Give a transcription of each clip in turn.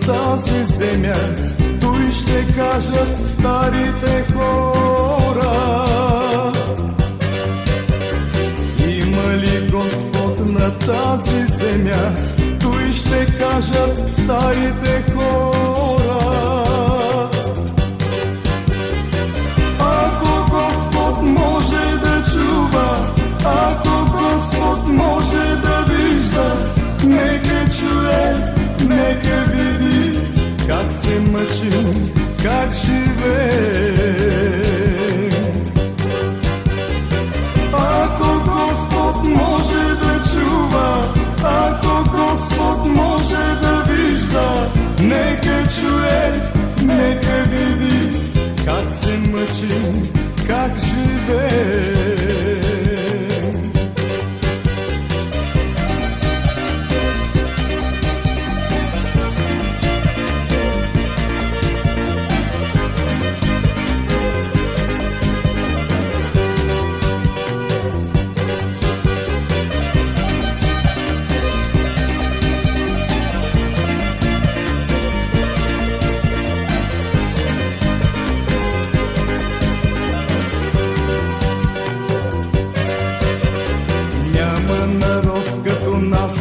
тази земя, той ще кажат старите хора. Има ли Господ на тази земя, той ще кажат старите хора. Ако Господ може да чува, ако Господ може да вижда, нека чуе, нека види как се мъчим, как живеем. Ако Господ може да чува, ако Господ може да вижда, нека чуе, нека види как се мъчим, как живеем.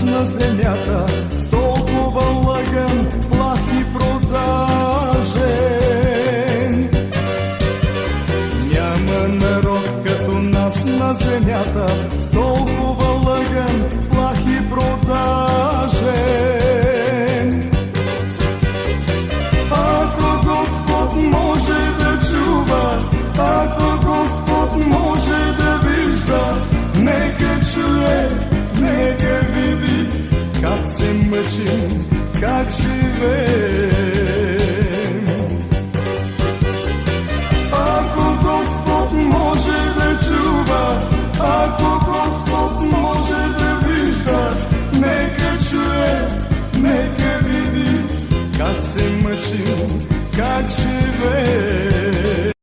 На земята толкова лъган, плах и продажен. Няма народ като нас на земята, толкова лъган, плах и продажен. Ако Господ може да чува, ако Господ може да вижда, нека чуе, нека види как се мъчим, как живеем. Ако Господ може да чува, ако Господ може да вижда, нека чуе, нека види как се мъчим, как живеем.